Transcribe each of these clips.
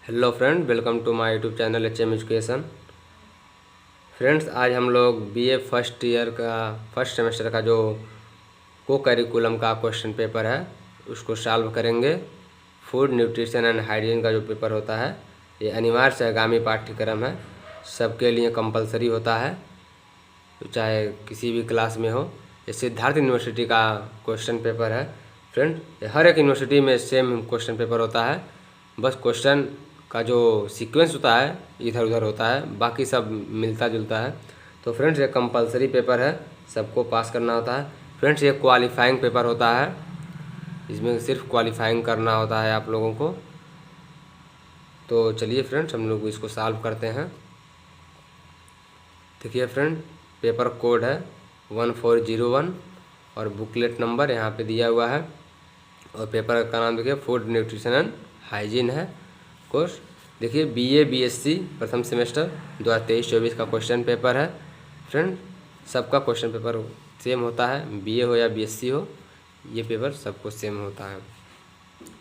Hello friend, welcome to my YouTube channel HM education. Friends, आज हम लोग BA first year का first semester का जो को करिकुलम का क्वेश्चन पेपर है उसको सॉल्व करेंगे। फूड न्यूट्रिशन एंड हाइजीन का जो पेपर होता है ये अनिवार्य से आगामी पाठ्यक्रम है, सबके लिए कंपलसरी होता है, तो चाहे किसी भी क्लास में हो। ये सिद्धार्थ यूनिवर्सिटी का क्वेश्चन पेपर है। फ्रेंड, हर एक यूनिवर्सिटी में सेम क्वेश्चन पेपर होता है, बस क्वेश्चन का जो सीक्वेंस होता है इधर उधर होता है, बाकी सब मिलता जुलता है। तो फ्रेंड्स, ये कंपलसरी पेपर है, सबको पास करना होता है। फ्रेंड्स, ये क्वालिफाइंग पेपर होता है, इसमें सिर्फ क्वालिफाइंग करना होता है आप लोगों को। तो चलिए फ्रेंड्स, हम लोग इसको सॉल्व करते हैं। देखिए फ्रेंड, पेपर कोड है 1401 और बुकलेट नंबर यहाँ पे दिया हुआ है, और पेपर का नाम देखिए फूड न्यूट्रिशन एंड हाइजीन है कोर्स। देखिए BA BSc प्रथम सेमेस्टर 2023-24 का क्वेश्चन पेपर है। फ्रेंड, सबका क्वेश्चन पेपर सेम होता है, BA हो या BSc हो, ये पेपर सबको सेम होता है।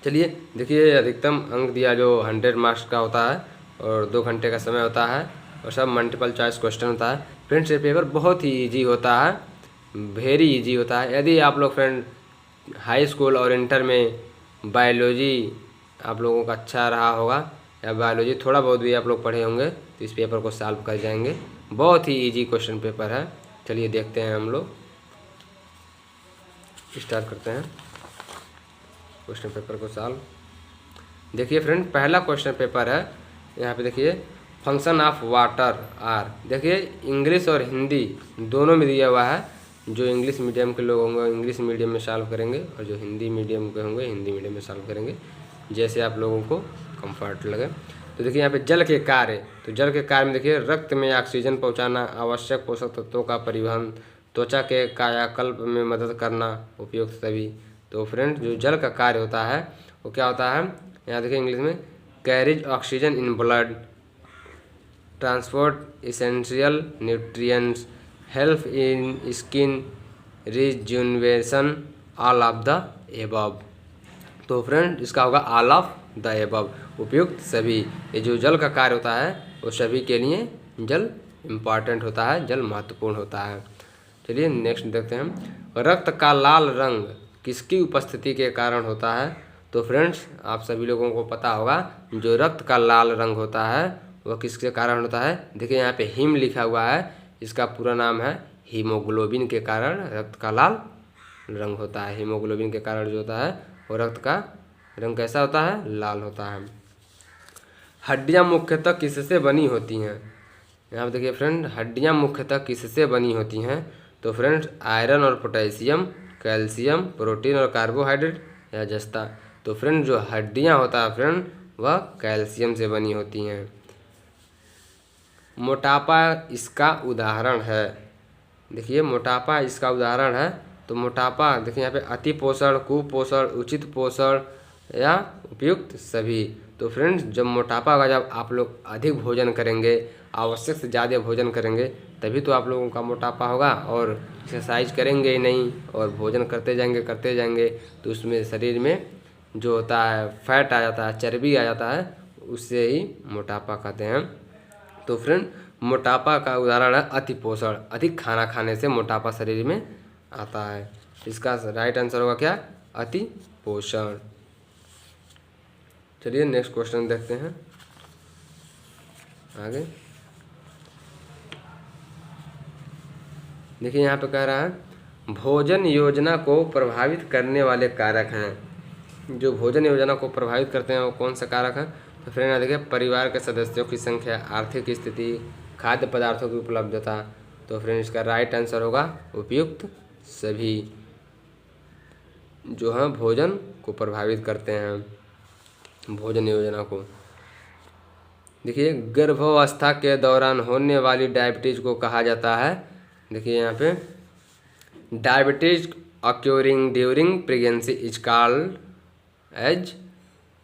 चलिए देखिए, अधिकतम अंक दिया जो 100 मार्क्स का होता है और 2 घंटे का समय होता है, और सब मल्टीपल चॉइस क्वेश्चन होता है। फ्रेंड्स, ये पेपर बहुत ही इजी होता है, वेरी इजी होता है। यदि आप लोग फ्रेंड हाई स्कूल और इंटर में बायोलॉजी आप लोगों का अच्छा रहा होगा, या बायोलॉजी थोड़ा बहुत भी आप लोग पढ़े होंगे, तो इस पेपर को सॉल्व कर जाएंगे। बहुत ही इजी क्वेश्चन पेपर है। चलिए देखते हैं, हम लोग स्टार्ट करते हैं क्वेश्चन पेपर को सॉल्व। देखिए फ्रेंड, पहला क्वेश्चन पेपर है, यहाँ पे देखिए फंक्शन ऑफ वाटर आर। देखिए इंग्लिश और हिंदी दोनों में दिया हुआ है। जो इंग्लिश मीडियम के लोग होंगे इंग्लिश मीडियम में सॉल्व करेंगे, और जो हिंदी मीडियम के होंगे हिंदी मीडियम में सॉल्व करेंगे, जैसे आप लोगों को कंफर्ट लगे। तो देखिए यहाँ पे जल के कार्य, तो जल के कार्य में देखिए रक्त में ऑक्सीजन पहुँचाना, आवश्यक पोषक तत्वों का परिवहन, त्वचा के कायाकल्प में मदद करना, उपयुक्त सभी। तो फ्रेंड, जो जल का कार्य होता है वो क्या होता है, यहाँ देखिए इंग्लिश में carries oxygen in blood, transport essential nutrients, help in skin rejuvenation, all of the above. तो फ्रेंड, इसका होगा ऑल ऑफ द एबव, उपयुक्त सभी। ये जो जल का कार्य होता है वो सभी के लिए जल इम्पॉर्टेंट होता है, जल महत्वपूर्ण होता है। चलिए नेक्स्ट देखते हैं हम। रक्त का लाल रंग किसकी उपस्थिति के कारण होता है। तो फ्रेंड्स, आप सभी लोगों को पता होगा जो रक्त का लाल रंग होता है वह किसके कारण होता है। देखिए यहाँ पे हिम लिखा हुआ है, इसका पूरा नाम है हीमोग्लोबिन के कारण रक्त का लाल रंग होता है। हीमोग्लोबिन के कारण जो होता है वो रक्त का रंग कैसा होता है, लाल होता है। हड्डियाँ मुख्यतः किससे बनी होती हैं। यहाँ पे देखिए फ्रेंड, हड्डियाँ मुख्यतः किससे बनी होती हैं। तो फ्रेंड्स, आयरन और पोटेशियम, कैल्शियम, प्रोटीन और कार्बोहाइड्रेट, या जस्ता। तो फ्रेंड, जो हड्डियाँ होता है फ्रेंड वह कैल्शियम से बनी होती हैं। मोटापा इसका उदाहरण है। देखिए मोटापा इसका उदाहरण है। तो मोटापा देखिए यहाँ पे अति पोषण, कुपोषण, उचित पोषण या उपयुक्त सभी। तो फ्रेंड्स, जब मोटापा होगा, जब आप लोग अधिक भोजन करेंगे, आवश्यक से ज़्यादा भोजन करेंगे, तभी तो आप लोगों का मोटापा होगा। और एक्सरसाइज करेंगे ही नहीं और भोजन करते जाएंगे तो उसमें शरीर में जो होता है फैट आ जाता है, चर्बी आ जाता है, उससे ही मोटापा कहते हैं। तो फ्रेंड, मोटापा का उदाहरण है अति पोषण, अधिक खाना खाने से मोटापा शरीर में आता है। इसका राइट आंसर होगा क्या, अति पोषण। चलिए नेक्स्ट क्वेश्चन देखते हैं आगे। देखिए यहाँ पे कह रहा है भोजन योजना को प्रभावित करने वाले कारक हैं। जो भोजन योजना को प्रभावित करते हैं वो कौन सा कारक है। तो फ्रेंड यहाँ देखिए परिवार के सदस्यों की संख्या, आर्थिक स्थिति, खाद्य पदार्थों की उपलब्धता। तो फ्रेंड, इसका राइट आंसर होगा उपयुक्त सभी, जो हैं भोजन को प्रभावित करते हैं भोजन योजना को। देखिए गर्भावस्था के दौरान होने वाली डायबिटीज़ को कहा जाता है। देखिए यहाँ पे diabetes occurring during pregnancy is called as.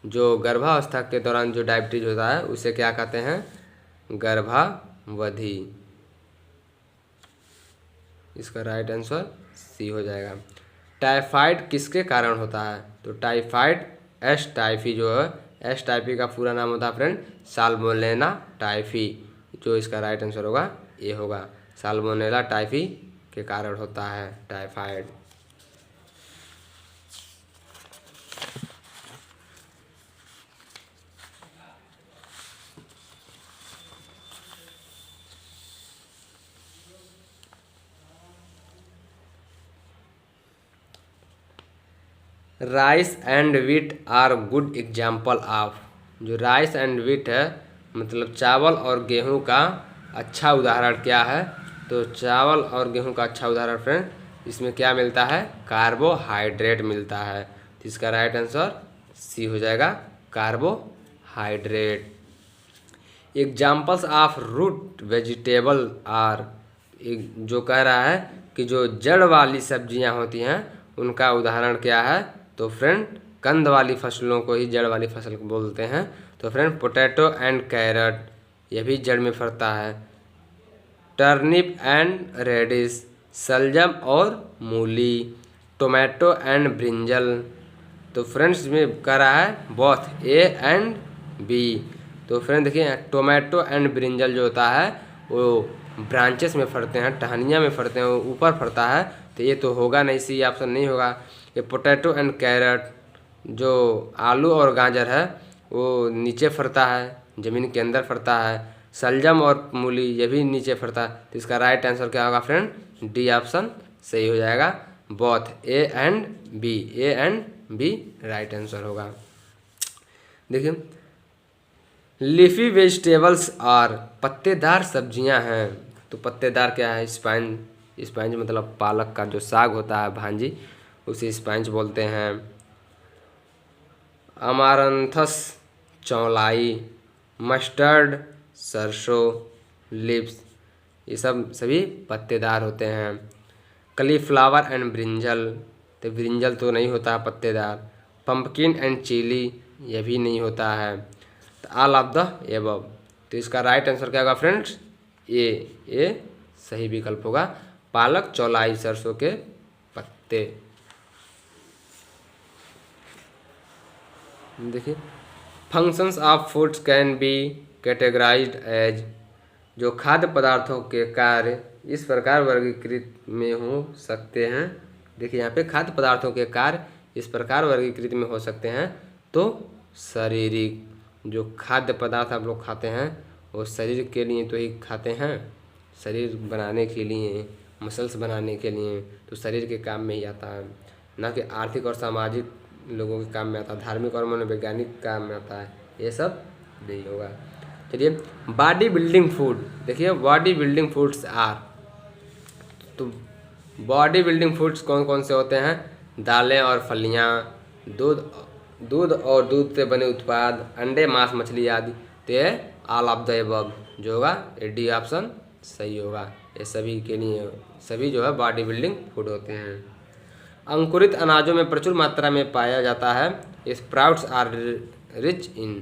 जो गर्भावस्था के दौरान जो डायबिटीज होता है उसे क्या कहते हैं, गर्भावधि। इसका राइट आंसर सी हो जाएगा। टाइफाइड किसके कारण होता है। तो टाइफाइड एस टाइफी जो है एस टाइफी का पूरा नाम होता है फ्रेंड साल्मोनेला टाइफी। जो इसका राइट आंसर होगा ये होगा, साल्मोनेला टाइफी के कारण होता है typhoid. Rice and wheat are good example of. जो राइस एंड व्हीट है मतलब चावल और गेहूं का अच्छा उदाहरण क्या है? तो चावल और गेहूं का अच्छा उदाहरण फ्रेंड इसमें क्या मिलता है? कार्बोहाइड्रेट मिलता है। तो इसका राइट आंसर सी हो जाएगा, carbohydrate. Examples of root vegetable are, जो कह रहा है कि जो जड़ वाली सब्जियां होती हैं उनका उदाहरण क्या है? तो फ्रेंड कंद वाली फसलों को ही जड़ वाली फसल बोलते हैं। तो फ्रेंड पोटैटो एंड कैरट, यह भी जड़ में फलता है। टर्निप एंड रेडिश, सलजम और मूली। Tomato and brinjal. तो फ्रेंड्स में कह रहा है बोथ ए एंड बी। तो फ्रेंड देखिए टोमेटो एंड ब्रिंजल जो होता है वो ब्रांचेस में फलते हैं, टहनियाँ में फलते हैं, वो ऊपर फलता है। तो ये तो होगा नहीं, सी ऑप्शन नहीं होगा। ये पोटैटो एंड कैरट, जो आलू और गाजर है वो नीचे फलता है, ज़मीन के अंदर फलता है। सलजम और मूली ये भी नीचे फलता है। तो इसका राइट आंसर क्या होगा फ्रेंड? डी ऑप्शन सही हो जाएगा, both A and B. A and B right answer होगा। देखिए लीफी वेजिटेबल्स आर, पत्तेदार सब्जियां हैं। तो पत्तेदार क्या है? स्पाइंज। स्पाइंज मतलब पालक का जो साग होता है भांजी, उसे स्पाइंज बोलते हैं। अमारंथस चौलाई, मस्टर्ड सरसों लिप्स, ये सब सभी पत्तेदार होते हैं। कलीफ्लावर एंड ब्रिंजल, तो ब्रिंजल तो नहीं होता पत्तेदार। पंपकिन एंड चिली, यह भी नहीं होता है। तो ऑल ऑफ द एबव। तो इसका राइट आंसर क्या होगा फ्रेंड्स? ए सही विकल्प होगा, पालक चौलाई सरसों के पत्ते। देखिए functions of foods can be categorized as, जो खाद्य पदार्थों के कार्य इस प्रकार वर्गीकृत में हो सकते हैं। देखिए यहाँ पे खाद्य पदार्थों के कार्य इस प्रकार वर्गीकृत में हो सकते हैं। तो शारीरिक, जो खाद्य पदार्थ आप लोग खाते हैं वो शरीर के लिए तो ही खाते हैं, शरीर बनाने के लिए, मसल्स बनाने के लिए, तो शरीर के काम में ही आता है, ना कि आर्थिक और सामाजिक लोगों के काम में आता है, धार्मिक और मनोवैज्ञानिक काम में आता है, ये सब नहीं होगा। चलिए बॉडी बिल्डिंग फूड, देखिए बॉडी बिल्डिंग फूड्स आर, तो बॉडी बिल्डिंग फूड्स कौन कौन से होते हैं? दालें और फलियाँ, दूध और दूध से बने उत्पाद, अंडे मांस मछली आदि। तो ये ऑल ऑफ द एबव जो होगा ये डी ऑप्शन सही होगा। ये सभी के लिए सभी जो है बॉडी बिल्डिंग फूड होते हैं। अंकुरित अनाजों में प्रचुर मात्रा में पाया जाता है। स्प्राउट्स आर रिच इन,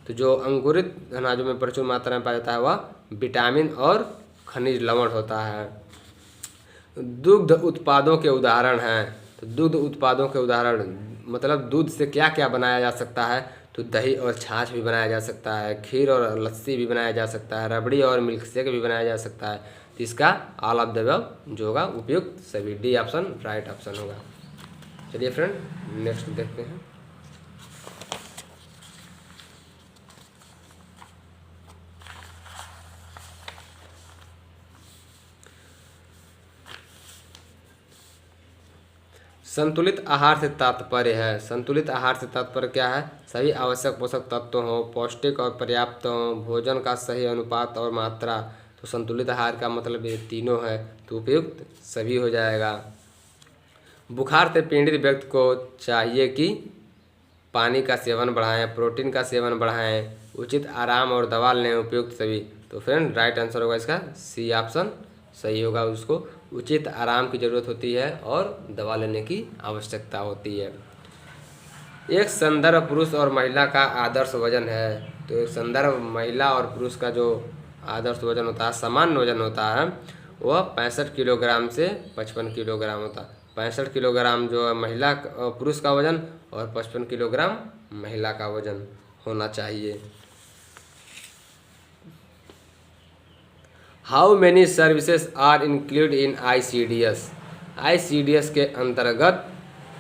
तो जो अंकुरित अनाजों में प्रचुर मात्रा में पाया जाता है वह विटामिन और खनिज लवण होता है। दुग्ध उत्पादों के उदाहरण हैं, तो दुग्ध उत्पादों के उदाहरण मतलब दूध से क्या क्या बनाया जा सकता है? तो दही और छाछ भी बनाया जा सकता है, खीर और लस्सी भी बनाया जा सकता है, रबड़ी और मिल्क शेक भी बनाया जा सकता है। तो इसका ऑल ऑफ द अबव जो होगा उपयुक्त सभी, डी ऑप्शन राइट ऑप्शन होगा। चलिए फ्रेंड नेक्स्ट देखते हैं। संतुलित आहार से तात्पर्य है, संतुलित आहार से तात्पर्य क्या है? सभी आवश्यक पोषक तत्व हों, पौष्टिक और पर्याप्त हों, भोजन का सही अनुपात और मात्रा। तो संतुलित आहार का मतलब ये तीनों है, तो उपयुक्त सभी हो जाएगा। बुखार से पीड़ित व्यक्ति को चाहिए कि पानी का सेवन बढ़ाएं, प्रोटीन का सेवन बढ़ाएं, उचित आराम और दवा लें, उपयुक्त सभी। तो फ्रेंड राइट आंसर होगा इसका सी ऑप्शन सही होगा। उसको उचित आराम की ज़रूरत होती है और दवा लेने की आवश्यकता होती है। एक संदर्भ पुरुष और महिला का आदर्श वजन है, तो एक संदर्भ महिला और पुरुष का जो आदर्श वजन होता है, सामान्य वजन होता है, वह 65 किलोग्राम से 55 किलोग्राम होता है। 65 किलोग्राम जो है महिला पुरुष का वजन और 55 किलोग्राम महिला का वजन होना चाहिए। How many services are include in ICDS? ICDS के अंतर्गत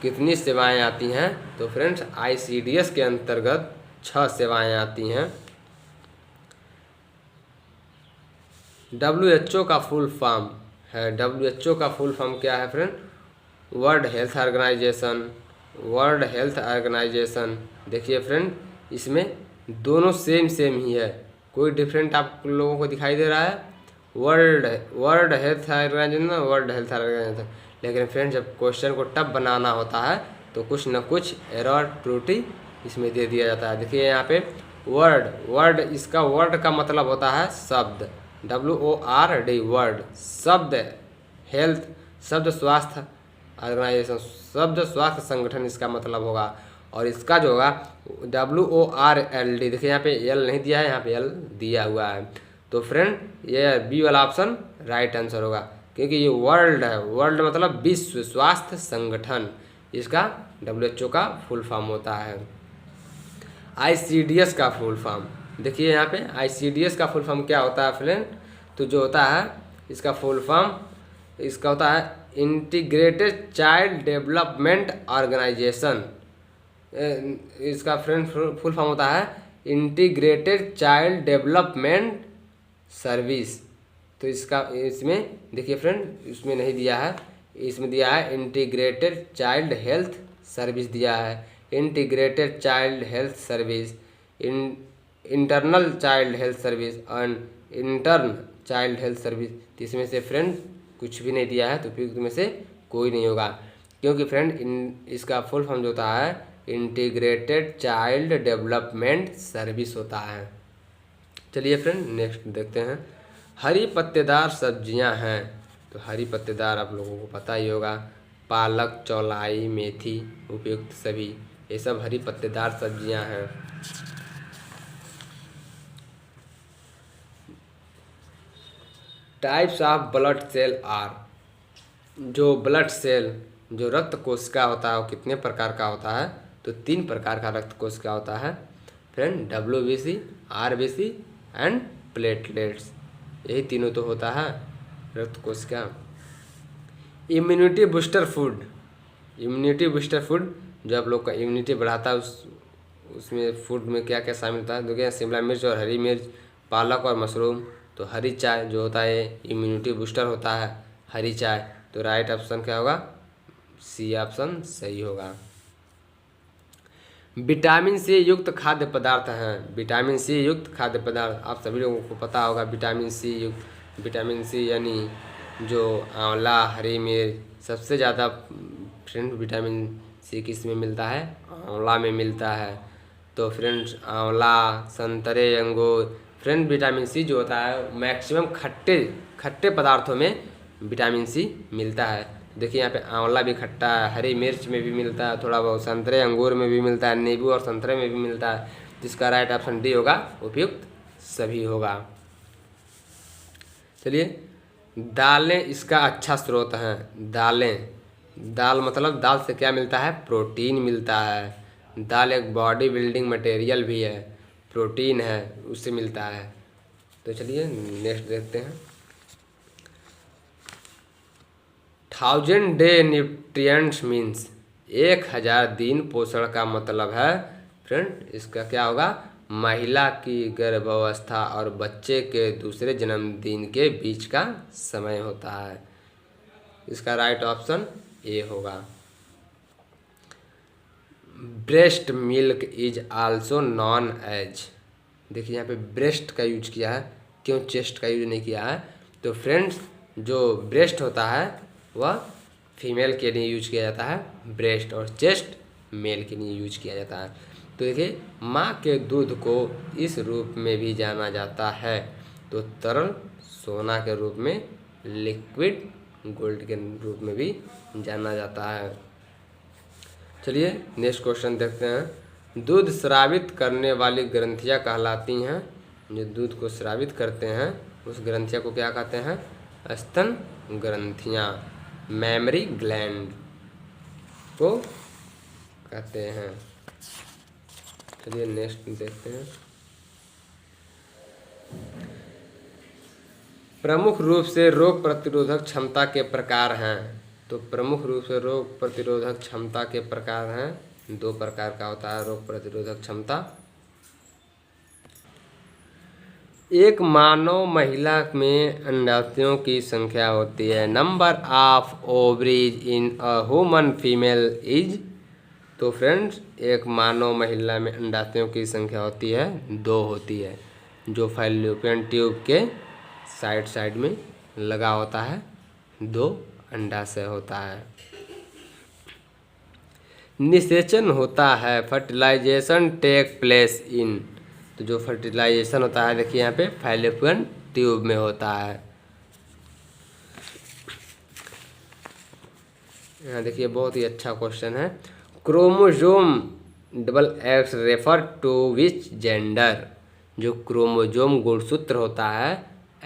कितनी सेवाएं आती हैं? तो फ्रेंड्स ICDS के अंतर्गत 6 सेवाएं आती हैं। WHO का फुल फॉर्म है, WHO का फुल फॉर्म क्या है friend? World Health Organization. World Health Organization. देखिए फ्रेंड, इसमें दोनों सेम ही है, कोई डिफरेंट आप लोगों को दिखाई दे रहा है? World Health Organization, World Health Organization. लेकिन फ्रेंड जब क्वेश्चन को टफ बनाना होता है तो कुछ न कुछ एरर त्रुटि इसमें दे दिया जाता है। देखिए यहाँ पे वर्ड, इसका वर्ड का मतलब होता है शब्द, WORD, वर्ड, शब्द हेल्थ, शब्द स्वास्थ्य ऑर्गेनाइजेशन, शब्द स्वास्थ्य संगठन इसका मतलब होगा। और इसका जो होगा WORLD, देखिए यहाँ पे एल नहीं दिया है, यहाँ पे एल दिया हुआ है। तो फ्रेंड ये बी वाला ऑप्शन राइट आंसर होगा, क्योंकि ये वर्ल्ड है, वर्ल्ड मतलब विश्व स्वास्थ्य संगठन, इसका WHO का फुल फॉर्म होता है। ICDS का फुल फॉर्म देखिए यहाँ पे, ICDS का फुल फॉर्म क्या होता है फ्रेंड? तो जो होता है इसका फुल फॉर्म, इसका होता है इंटीग्रेटेड चाइल्ड डेवलपमेंट ऑर्गेनाइजेशन। इसका फ्रेंड फुल फॉर्म होता है इंटीग्रेटेड चाइल्ड डेवलपमेंट सर्विस। तो इसका इसमें देखिए फ्रेंड, इसमें नहीं दिया है, इसमें दिया है इंटीग्रेटेड चाइल्ड हेल्थ सर्विस दिया है। Integrated child health service, internal child health service and intern child health service. तो इसमें से फ्रेंड कुछ भी नहीं दिया है, तो फिर में से कोई नहीं होगा, क्योंकि फ्रेंड इसका फुल फॉर्म जो होता है इंटीग्रेटेड चाइल्ड डेवलपमेंट सर्विस होता है। चलिए फ्रेंड नेक्स्ट देखते हैं। हरी पत्तेदार सब्जियां हैं, तो हरी पत्तेदार आप लोगों को पता ही होगा, पालक, चौलाई, मेथी, उपयुक्त सभी, ये सब हरी पत्तेदार सब्जियां हैं। Types of blood cell are, जो ब्लड सेल, जो रक्त कोशिका होता है वो कितने प्रकार का होता है? तो 3 प्रकार का रक्त कोशिका होता है friend, WBC, RBC and platelets, यही तीनों तो होता है रक्त कोशिका। Immunity booster food, immunity booster food जो आप लोग का इम्यूनिटी बढ़ाता है, उसमें फूड में क्या क्या शामिल होता है? देखिए शिमला मिर्च और हरी मिर्च, पालक और मशरूम। तो हरी चाय जो होता है इम्यूनिटी बूस्टर होता है, हरी चाय। तो राइट ऑप्शन क्या होगा? C ऑप्शन सही होगा। विटामिन C युक्त खाद्य पदार्थ हैं, विटामिन C युक्त खाद्य पदार्थ आप सभी लोगों को पता होगा। विटामिन C युक्त, विटामिन C यानी जो आंवला, हरी मिर्च, सबसे ज़्यादा फ्रेंड विटामिन C किस में मिलता है? आंवला में मिलता है। तो फ्रेंड्स आंवला, संतरे, अंगूर, फ्रेंड विटामिन C जो होता है मैक्सिमम खट्टे पदार्थों में विटामिन C मिलता है। देखिए यहाँ पे आंवला भी खट्टा है, हरी मिर्च में भी मिलता है थोड़ा बहुत, संतरे अंगूर में भी मिलता है, नींबू और संतरे में भी मिलता है। जिसका राइट ऑप्शन डी होगा, उपयुक्त सभी होगा। चलिए, दालें इसका अच्छा स्रोत हैं। दालें, दाल मतलब दाल से क्या मिलता है? प्रोटीन मिलता है। दाल एक बॉडी बिल्डिंग मटेरियल भी है, प्रोटीन है, उससे मिलता है। तो चलिए नेक्स्ट देखते हैं। 1000 डे न्यूट्रिएंट्स मीन्स, 1000 दिन पोषण का मतलब है फ्रेंड, इसका क्या होगा? महिला की गर्भावस्था और बच्चे के दूसरे जन्मदिन के बीच का समय होता है। इसका राइट ऑप्शन ए होगा। Breast milk is also known as, देखिए यहाँ पे ब्रेस्ट का यूज किया है, क्यों चेस्ट का यूज नहीं किया है? तो फ्रेंड्स जो ब्रेस्ट होता है वह फीमेल के लिए यूज किया जाता है ब्रेस्ट, और चेस्ट मेल के लिए यूज किया जाता है। तो देखिए माँ के दूध को इस रूप में भी जाना जाता है, तो तरल सोना के रूप में, लिक्विड गोल्ड के रूप में भी जाना जाता है। चलिए नेक्स्ट क्वेश्चन देखते हैं। दूध स्रावित करने वाली ग्रंथियाँ कहलाती हैं, जो दूध को स्रावित करते हैं उस ग्रंथियाँ को क्या कहते हैं? स्तन ग्रंथियाँ, मेमरी ग्लैंड को कहते हैं। चलिए नेक्स्ट देखते हैं। प्रमुख रूप से रोग प्रतिरोधक क्षमता के प्रकार हैं। तो प्रमुख रूप से रोग प्रतिरोधक क्षमता के प्रकार हैं, 2 प्रकार का होता है रोग प्रतिरोधक क्षमता। एक मानव महिला में अंडाशयों की संख्या होती है। Number of ovaries in a human female is. तो फ्रेंड्स, एक मानव महिला में अंडाशयों की संख्या होती है 2 होती है, जो फैलोपियन ट्यूब के साइड में लगा होता है, 2 अंडाशय होता है। निषेचन होता है, फर्टिलाइजेशन टेक प्लेस इन। तो जो फर्टिलाइजेशन होता है देखिए यहाँ पे फैलोपियन ट्यूब में होता है। यहाँ देखिए बहुत ही अच्छा क्वेश्चन है। Chromosome XX refer to which gender. जो क्रोमोसोम गुणसूत्र होता है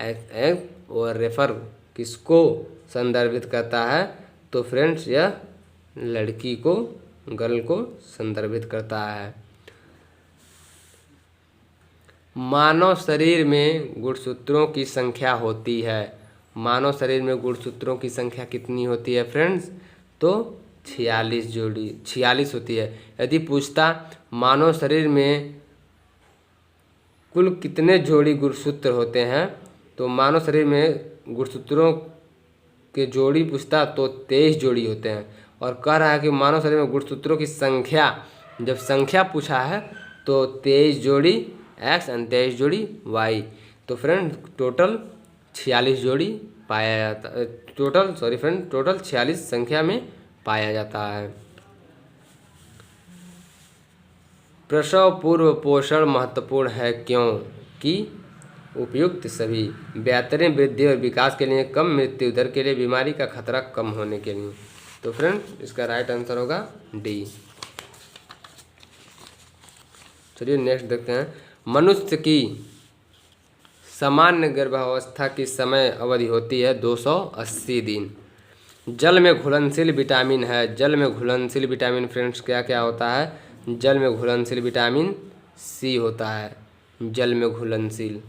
XX और रेफर किसको संदर्भित करता है? तो फ्रेंड्स यह लड़की को, गर्ल को संदर्भित करता है। मानव शरीर में गुणसूत्रों की संख्या होती है। मानव शरीर में गुणसूत्रों की संख्या कितनी होती है फ्रेंड्स? तो 46 होती है। यदि पूछता मानव शरीर में कुल कितने जोड़ी गुणसूत्र होते हैं, तो मानव शरीर में गुणसूत्रों के जोड़ी पूछता तो 23 जोड़ी होते हैं। और कह रहा है कि मानव शरीर में गुणसूत्रों की संख्या, जब संख्या पूछा है तो 23 जोड़ी X और 23 जोड़ी Y। तो फ्रेंड टोटल 46 जोड़ी पाया जाता है। टोटल 46 संख्या में पाया जाता है। प्रसव पूर्व पोषण महत्वपूर्ण है क्योंकि उपयुक्त सभी बेहतरीन वृद्धि और विकास के लिए, कम मृत्यु दर के लिए, बीमारी का खतरा कम होने के लिए। तो फ्रेंड इसका राइट आंसर होगा डी। चलिए नेक्स्ट देखते हैं। मनुष्य की सामान्य गर्भावस्था की समय अवधि होती है 280 दिन। जल में घुलनशील विटामिन है। जल में घुलनशील विटामिन फ्रेंड्स क्या क्या होता है? जल में घुलनशील विटामिन सी होता है। जल में घुलनशील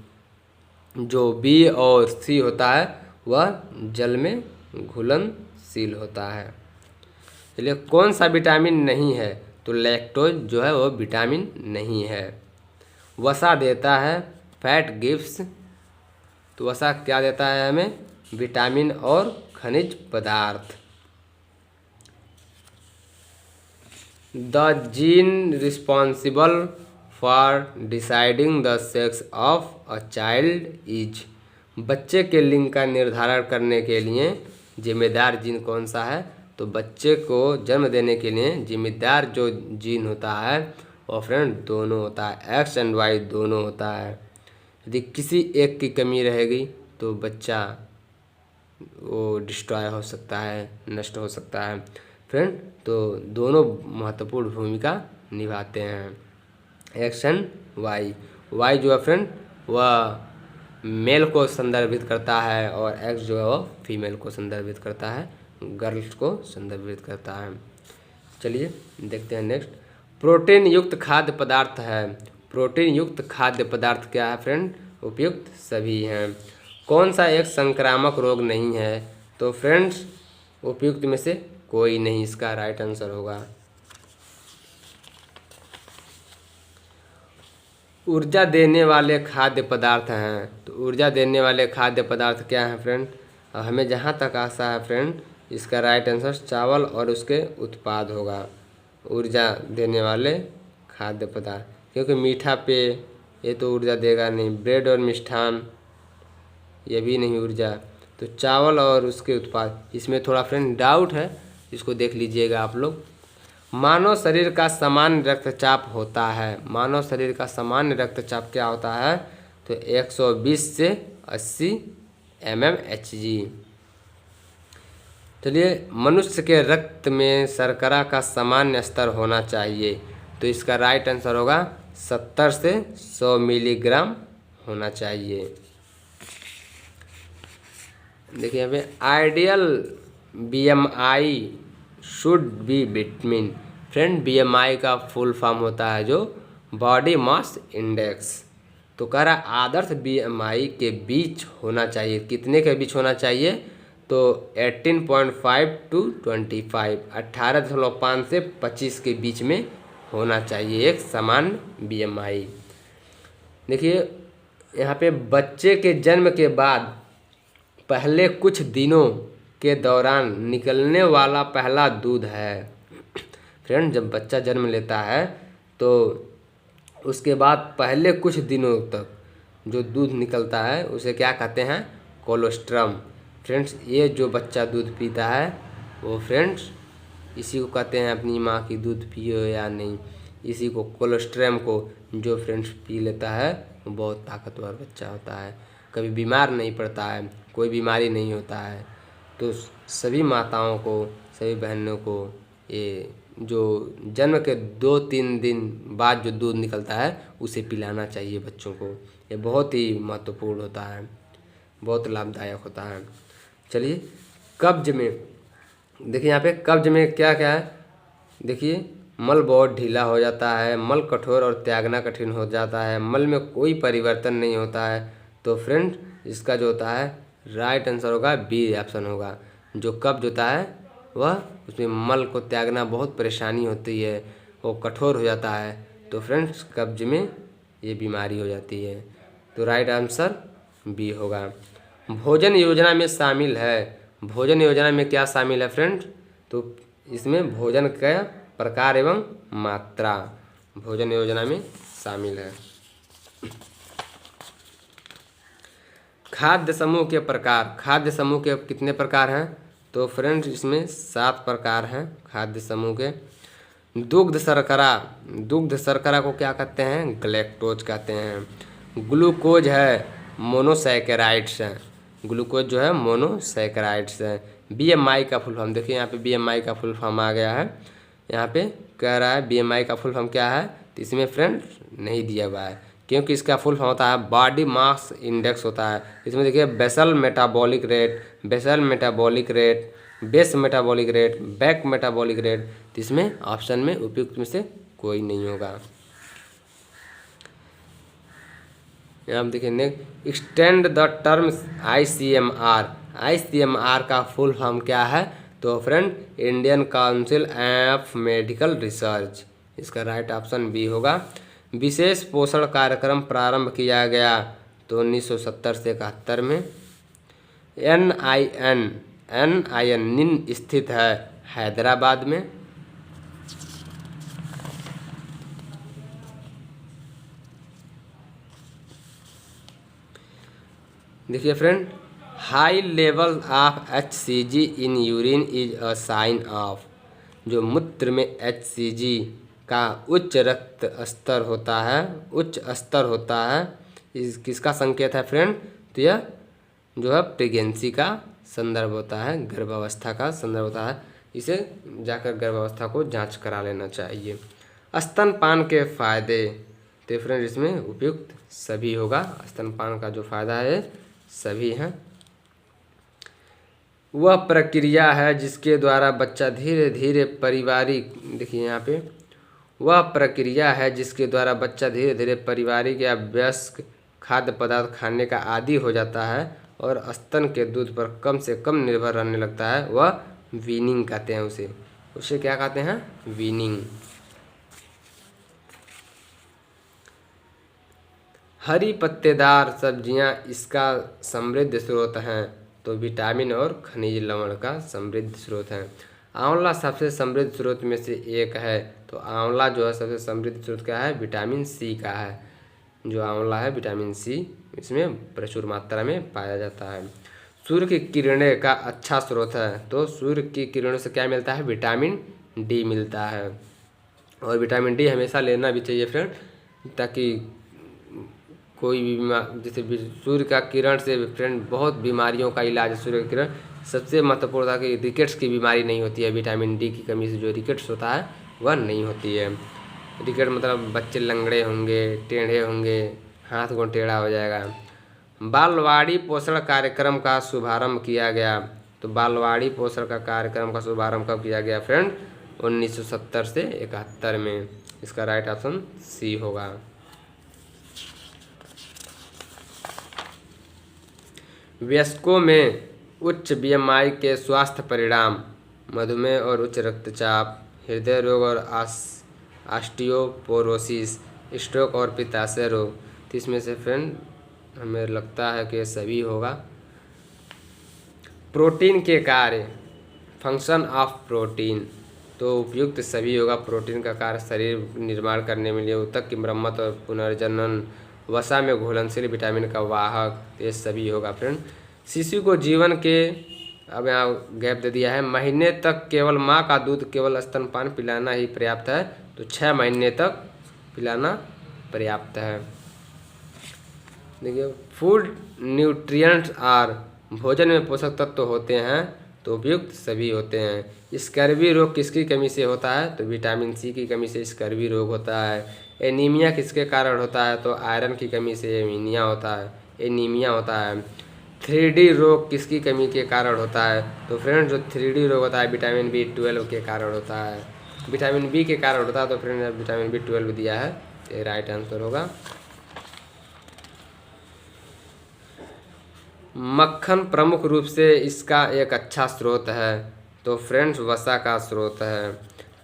जो बी और सी होता है वह जल में घुलनशील होता है। चलिए कौन सा विटामिन नहीं है? तो लैक्टोज जो है वो विटामिन नहीं है। वसा देता है, फैट गिव्स। तो वसा क्या देता है हमें? विटामिन और खनिज पदार्थ। The gene responsible for deciding the sex of a child is. बच्चे के लिंग का निर्धारण करने के लिए जिम्मेदार जीन कौन सा है? तो बच्चे को जन्म देने के लिए जिम्मेदार जो जीन होता है वो फ्रेंड दोनों होता है, X और Y दोनों होता है। यदि किसी एक की कमी रहेगी तो बच्चा वो डिस्ट्रॉय हो सकता है, नष्ट हो सकता है फ्रेंड। तो दोनों महत्वपूर्ण भूमिका निभाते हैं, X और Y। Y जो है फ्रेंड वह मेल को संदर्भित करता है और X जो है वो फीमेल को संदर्भित करता है, गर्ल्स को संदर्भित करता है। चलिए देखते हैं नेक्स्ट। प्रोटीन युक्त खाद्य पदार्थ है। प्रोटीन युक्त खाद्य पदार्थ क्या है फ्रेंड? उपयुक्त सभी हैं। कौन सा एक संक्रामक रोग नहीं है? तो फ्रेंड्स उपयुक्त में से कोई नहीं, इसका राइट आंसर होगा। ऊर्जा देने वाले खाद्य पदार्थ हैं। तो ऊर्जा देने वाले खाद्य पदार्थ क्या हैं फ्रेंड? हमें जहाँ तक आशा है फ्रेंड इसका राइट आंसर चावल और उसके उत्पाद होगा। ऊर्जा देने वाले खाद्य पदार्थ, क्योंकि मीठा पेय ये तो ऊर्जा देगा नहीं, ब्रेड और मिष्ठान ये भी नहीं ऊर्जा। तो चावल और उसके उत्पाद, इसमें थोड़ा फ्रेंड डाउट है, इसको देख लीजिएगा आप लोग। मानव शरीर का सामान्य रक्तचाप होता है। मानव शरीर का सामान्य रक्तचाप क्या होता है? तो 120 से 80 mmHg। चलिए मनुष्य के रक्त में शर्करा का सामान्य स्तर होना चाहिए। तो इसका राइट आंसर होगा 70 से 100 मिलीग्राम होना चाहिए। देखिए यहाँ पे ideal BMI should be between. Friend BMI का फुल फॉर्म होता है जो बॉडी मास इंडेक्स। तो कह रहा है आदर्श बीएमआई के बीच होना चाहिए, कितने के बीच होना चाहिए? तो 18.5 to 25, 18.5 से 25 के बीच में होना चाहिए एक सामान्य बीएमआई। देखिए यहाँ पे बच्चे के जन्म के बाद पहले कुछ दिनों के दौरान निकलने वाला पहला दूध है। फ्रेंड, जब बच्चा जन्म लेता है तो उसके बाद पहले कुछ दिनों तक जो दूध निकलता है उसे क्या कहते हैं? कोलोस्ट्रम। फ्रेंड्स, ये जो बच्चा दूध पीता है वो फ्रेंड्स इसी को कहते हैं अपनी माँ की दूध पियो या नहीं, इसी को कोलोस्ट्रम को जो फ्रेंड्स पी लेता है वो बहुत ताकतवर बच्चा होता है, कभी बीमार नहीं पड़ता है, कोई बीमारी नहीं होता है। तो सभी माताओं को, सभी बहनों को ये जो जन्म के 2-3 दिन बाद जो दूध निकलता है उसे पिलाना चाहिए बच्चों को। ये बहुत ही महत्वपूर्ण होता है, बहुत लाभदायक होता है। चलिए कब्ज में देखिए, यहाँ पे कब्ज में क्या क्या है? देखिए मल बहुत ढीला हो जाता है, मल कठोर और त्यागना कठिन हो जाता है, मल में कोई परिवर्तन नहीं होता है। तो फ्रेंड इसका जो होता है राइट आंसर होगा बी ऑप्शन होगा। जो कब्ज होता है वह उसमें मल को त्यागना बहुत परेशानी होती है, वो कठोर हो जाता है। तो फ्रेंड्स कब्ज में ये बीमारी हो जाती है। तो राइट आंसर बी होगा। भोजन योजना में शामिल है, भोजन योजना में क्या शामिल है फ्रेंड्स? तो इसमें भोजन का प्रकार एवं मात्रा भोजन योजना में शामिल है। खाद्य समूह के प्रकार, खाद्य समूह के कितने प्रकार हैं? तो फ्रेंड्स इसमें 7 प्रकार हैं खाद्य समूह के। दुग्ध शर्करा, दुग्ध शर्करा को क्या कहते हैं? ग्लैक्टोज कहते हैं। ग्लूकोज है, मोनोसैकेराइड्स हैं, ग्लूकोज जो है मोनोसैकेराइड्स है। बीएमआई का फुल फॉर्म देखिए, यहाँ पे बीएमआई का फुल फॉर्म आ गया है। यहाँ पे कह रहा है बीएमआई का फुल फॉर्म क्या है, तो इसमें फ्रेंड नहीं दिया हुआ है क्योंकि इसका फुल फॉर्म होता है बॉडी मास इंडेक्स होता है। इसमें देखिए basal metabolic rate, basal metabolic rate, base metabolic rate, back metabolic rate, तो इसमें ऑप्शन में उपयुक्त में से कोई नहीं होगा। यहाँ आप देखिए next, extend the terms ICMR, ICMR का फुल फॉर्म क्या है? तो friend Indian council of medical research, इसका राइट ऑप्शन बी होगा। विशेष पोषण कार्यक्रम प्रारंभ किया गया तो 1970 से 71 में। NIN निन स्थित है हैदराबाद में। देखिए friend, high level of HCG in urine is a sign of, जो मूत्र में HCG का उच्च रक्त स्तर होता है, उच्च स्तर होता है, इस किसका संकेत है फ्रेंड? तो यह जो है प्रेगनेंसी का संदर्भ होता है, गर्भावस्था का संदर्भ होता है। इसे जाकर गर्भावस्था को जांच करा लेना चाहिए। स्तनपान के फायदे, तो फ्रेंड इसमें उपयुक्त सभी होगा। स्तनपान का जो फायदा है सभी हैं। वह प्रक्रिया है जिसके द्वारा बच्चा धीरे धीरे पारिवारिक, देखिए यहाँ पे, वह प्रक्रिया है जिसके द्वारा बच्चा धीरे धीरे पारिवारिक या वयस्क खाद्य पदार्थ खाने का आदी हो जाता है और स्तन के दूध पर कम से कम निर्भर रहने लगता है। वह वीनिंग कहते हैं उसे, उसे क्या कहते हैं? वीनिंग। हरी पत्तेदार सब्जियां इसका समृद्ध स्रोत हैं, तो विटामिन और खनिज लवण का समृद्ध स्रोत है। आंवला सबसे समृद्ध स्रोत में से एक है, तो आंवला जो है सबसे समृद्ध स्रोत क्या है? विटामिन सी का है। जो आंवला है विटामिन सी इसमें प्रचुर मात्रा में पाया जाता है। सूर्य की किरणें का अच्छा स्रोत है, तो सूर्य की किरणों से क्या मिलता है? विटामिन डी मिलता है। और विटामिन डी हमेशा लेना भी चाहिए फ्रेंड, ताकि कोई भी जैसे सूर्य का किरण से फ्रेंड बहुत बीमारियों का इलाज है। सूर्य की किरण सबसे महत्वपूर्ण था कि रिकेट्स की बीमारी नहीं होती है, विटामिन डी की कमी से जो रिकेट्स होता है वह नहीं होती है। रिकेट मतलब बच्चे लंगड़े होंगे, टेढ़े होंगे, हाथ गोड़ टेढ़ा हो जाएगा। बालवाड़ी पोषण कार्यक्रम का शुभारंभ किया गया, तो बालवाड़ी पोषण का कार्यक्रम का शुभारंभ कब किया गया फ्रेंड? 1970 से 71 में। इसका राइट ऑप्शन सी होगा। वयस्कों में उच्च बीएमआई के स्वास्थ्य परिणाम मधुमेह और उच्च रक्तचाप, हृदय रोग और ऑस्टियोपोरोसिस, स्ट्रोक और पित्ताशय रोग। तो इसमें से फ्रेंड हमें लगता है कि सभी होगा। प्रोटीन के कार्य, फंक्शन ऑफ प्रोटीन, तो उपयुक्त सभी होगा। प्रोटीन का कार्य शरीर निर्माण करने में लिए, ऊतक की मरम्मत और पुनर्जनन, वसा में घुलनशील विटामिन का वाहक, ये सभी होगा फ्रेंड। शिशु को जीवन के, अब यहाँ गैप दे दिया है, महीने तक केवल माँ का दूध केवल स्तनपान पिलाना ही पर्याप्त है, तो 6 महीने तक पिलाना पर्याप्त है। देखिए फूड न्यूट्रिएंट्स आर, भोजन में पोषक तत्व होते हैं, तो उपयुक्त सभी होते हैं। स्कर्वी रोग किसकी कमी से होता है, तो विटामिन सी की कमी से स्कर्वी रोग होता है। एनीमिया किसके कारण होता है, तो आयरन की कमी से एनीमिया होता है। 3D रोग किसकी कमी के कारण होता है, तो फ्रेंड जो 3D रोग होता है विटामिन B12 के कारण होता है, विटामिन बी के कारण होता है, तो फ्रेंड विटामिन B12 दिया है, ये राइट आंसर होगा। मक्खन प्रमुख रूप से इसका एक अच्छा स्रोत है, तो फ्रेंड्स वसा का स्रोत है।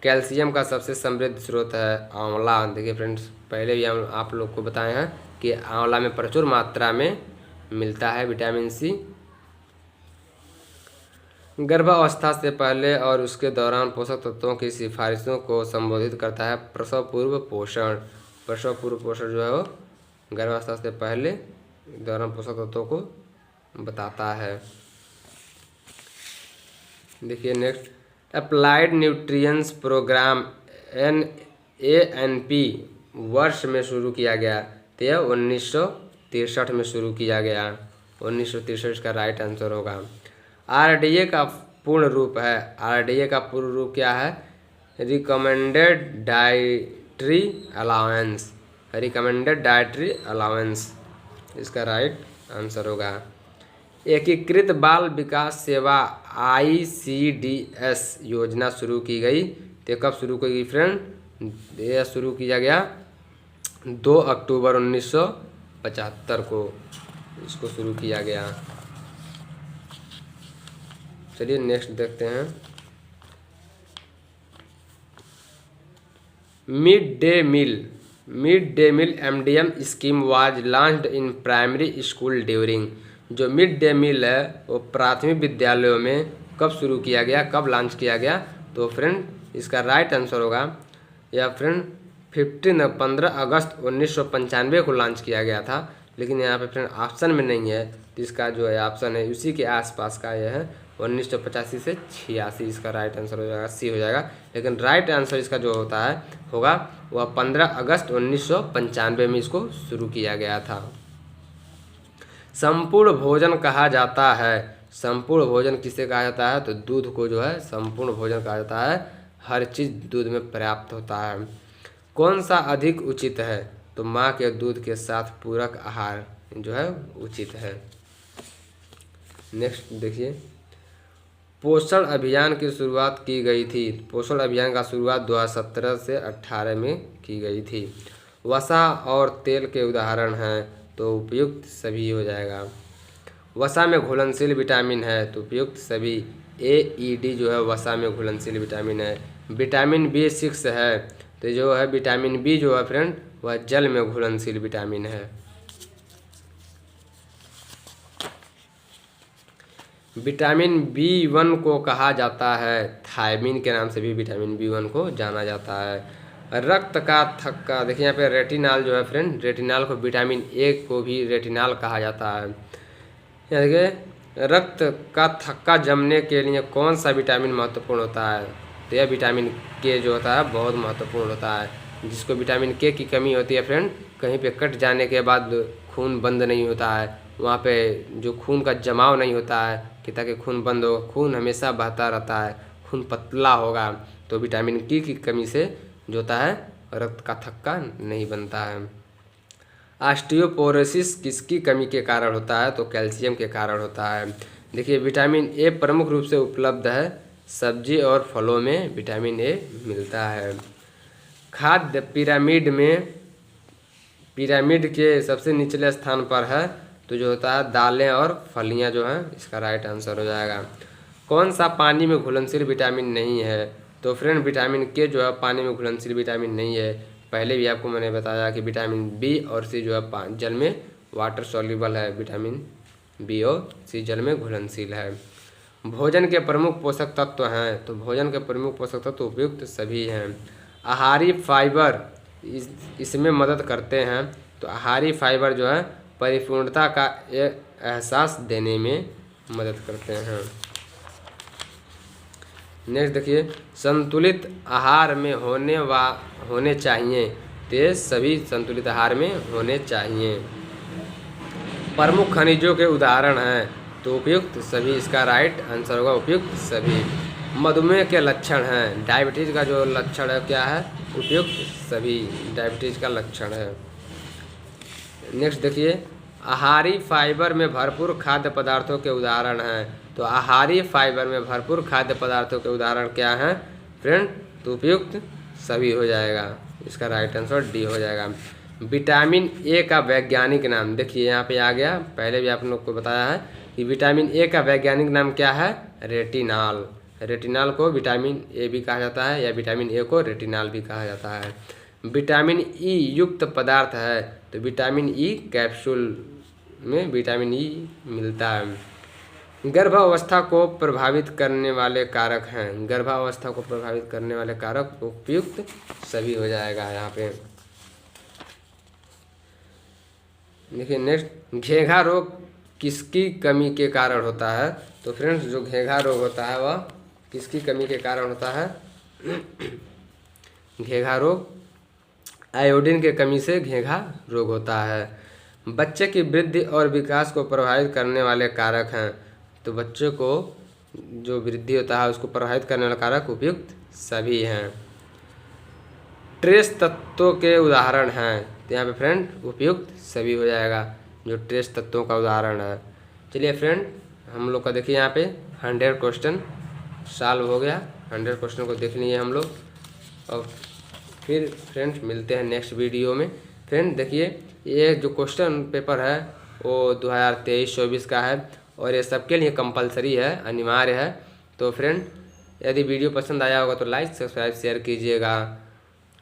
कैल्शियम का सबसे समृद्ध स्रोत है आंवला। देखिए फ्रेंड्स पहले भी हम आप लोग को बताए हैं कि आंवला में प्रचुर मात्रा में मिलता है विटामिन सी। गर्भावस्था से पहले और उसके दौरान पोषक तत्वों की सिफारिशों को संबोधित करता है प्रसव पूर्व पोषण। प्रसव पूर्व पोषण जो है वो गर्भावस्था से पहले दौरान पोषक तत्वों को बताता है। देखिए next, applied nutrients programme NANP वर्ष में शुरू किया गया, तो यह 1963 में शुरू किया गया। 1963 का राइट आंसर होगा। RDA का पूर्ण रूप है, RDA का पूर्ण रूप क्या है, recommended dietary allowance, recommended dietary allowance, इसका राइट आंसर होगा। एकीकृत बाल विकास सेवा ICDS योजना शुरू की गई, तो कब शुरू की गई फ्रेंड, यह शुरू किया गया 2 अक्टूबर 1975 को इसको शुरू किया गया। चलिए नेक्स्ट देखते हैं। Mid day meal MDM scheme was launched in primary school during. जो मिड डे मील है वो प्राथमिक विद्यालयों में कब शुरू किया गया, कब लॉन्च किया गया, तो फ्रेंड इसका राइट आंसर होगा या फ्रेंड 15 अगस्त 1995 को लॉन्च किया गया था। लेकिन यहाँ पे फ्रेंड ऑप्शन में नहीं है, तो इसका जो है ऑप्शन है उसी के आसपास का यह है 1985 से 86, इसका राइट आंसर हो जाएगा सी हो जाएगा। लेकिन राइट आंसर इसका जो होता है होगा वह 15 अगस्त 1995 में इसको शुरू किया गया था। संपूर्ण भोजन कहा जाता है, संपूर्ण भोजन किसे कहा जाता है, तो दूध को जो है संपूर्ण भोजन कहा जाता है, हर चीज़ दूध में पर्याप्त होता है। कौन सा अधिक उचित है, तो माँ के दूध के साथ पूरक आहार जो है उचित है। नेक्स्ट देखिए, पोषण अभियान की शुरुआत की गई थी, पोषण अभियान का शुरुआत 2017 से 18 में की गई थी। वसा और तेल के उदाहरण हैं, तो उपयुक्त सभी हो जाएगा। वसा में घुलनशील विटामिन है, तो उपयुक्त सभी। AED जो है वसा में घुलनशील विटामिन है। विटामिन B6 है, तो जो है विटामिन बी जो है फ्रेंड वह जल में घुलनशील विटामिन है। विटामिन B1 को कहा जाता है थायमिन के नाम से भी विटामिन B1 को जाना जाता है। रक्त का थक्का, देखिए यहाँ पे रेटिनॉल जो है फ्रेंड, रेटिनॉल को विटामिन A को भी रेटिनॉल कहा जाता है। यहाँ देखिए रक्त का थक्का जमने के लिए कौन सा विटामिन महत्वपूर्ण होता है, तो यह विटामिन K जो होता है बहुत महत्वपूर्ण होता है। जिसको विटामिन K की कमी होती है फ्रेंड, कहीं पे कट जाने के बाद खून बंद नहीं होता है, वहाँ पे जो खून का जमाव नहीं होता है कि ताकि खून बंद हो, खून हमेशा बहता रहता है, खून पतला होगा, तो विटामिन K की कमी से जो होता है रक्त का थक्का नहीं बनता है। ऑस्टियोपोरोसिस किसकी कमी के कारण होता है, तो कैल्शियम के कारण होता है। देखिए विटामिन A प्रमुख रूप से उपलब्ध है, सब्जी और फलों में विटामिन A मिलता है। खाद्य पिरामिड के सबसे निचले स्थान पर है, तो जो होता है दालें और फलियां जो हैं, इसका राइट आंसर हो जाएगा। कौन सा पानी में घुलनशील विटामिन नहीं है? तो फ्रेंड विटामिन के जो है पानी में घुलनशील विटामिन नहीं है। पहले भी आपको मैंने बताया कि विटामिन बी और सी जो है जल में वाटर सॉल्युबल है, विटामिन बी और सी जल में घुलनशील है। भोजन के प्रमुख पोषक तत्व हैं, तो भोजन के प्रमुख पोषक तत्व उपयुक्त सभी हैं। आहारी फाइबर इसमें मदद करते हैं, तो आहारी फाइबर जो है परिपूर्णता का एहसास देने में मदद करते हैं। नेक्स्ट देखिए, संतुलित आहार में होने चाहिए, तो सभी संतुलित आहार में होने चाहिए। प्रमुख खनिजों के उदाहरण हैं, तो उपयुक्त सभी, इसका राइट आंसर होगा उपयुक्त सभी। मधुमेह के लक्षण हैं, डायबिटीज़ का जो लक्षण है क्या है? उपयुक्त सभी, डायबिटीज़ का लक्षण है। नेक्स्ट देखिए, आहारी फाइबर में भरपूर खाद्य पदार्थों के उदाहरण हैं, तो आहारी फाइबर में भरपूर खाद्य पदार्थों के उदाहरण क्या हैं फ्रेंड? तो उपयुक्त सभी हो जाएगा, इसका राइट आंसर डी हो जाएगा। विटामिन ए का वैज्ञानिक नाम, देखिए यहाँ पे आ गया, पहले भी आप लोग को बताया है कि विटामिन ए का वैज्ञानिक नाम क्या है? रेटिनॉल। रेटिनॉल को विटामिन ए भी कहा जाता है, या विटामिन ए को रेटिनॉल भी कहा जाता है। विटामिन ई युक्त पदार्थ है, तो विटामिन ई कैप्सूल में विटामिन ई मिलता है। गर्भावस्था को प्रभावित करने वाले कारक हैं, गर्भावस्था को प्रभावित करने वाले कारक उपयुक्त सभी हो जाएगा यहाँ पे। देखिए नेक्स्ट, घेंघा रोग किसकी कमी के कारण होता है? तो फ्रेंड्स जो घेंघा रोग होता है वह किसकी कमी के कारण होता है? घेंघा रोग आयोडीन के कमी से घेंघा रोग होता है। बच्चे की वृद्धि और विकास को प्रभावित करने वाले कारक हैं, तो बच्चे को जो वृद्धि होता है उसको प्रभावित करने वाले कारक उपयुक्त सभी हैं। ट्रेस तत्वों के उदाहरण हैं, तो यहाँ पे फ्रेंड उपयुक्त सभी हो जाएगा, जो ट्रेस तत्वों का उदाहरण है। चलिए फ्रेंड, हम लोग का देखिए यहाँ पे 100 क्वेश्चन सॉल्व हो गया, 100 क्वेश्चन को देख लिए हम लोग। और फिर फ्रेंड्स मिलते हैं नेक्स्ट वीडियो में। फ्रेंड देखिए, ये जो क्वेश्चन पेपर है वो 2023-24 का है, और ये सबके लिए कंपलसरी है, अनिवार्य है। तो फ्रेंड यदि वीडियो पसंद आया होगा तो लाइक सब्सक्राइब शेयर कीजिएगा,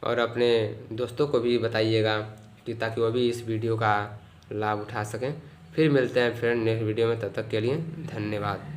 और अपने दोस्तों को भी बताइएगा कि ताकि वो भी इस वीडियो का लाभ उठा सकें। फिर मिलते हैं फ्रेंड नेक्स्ट वीडियो में, तब तक के लिए धन्यवाद।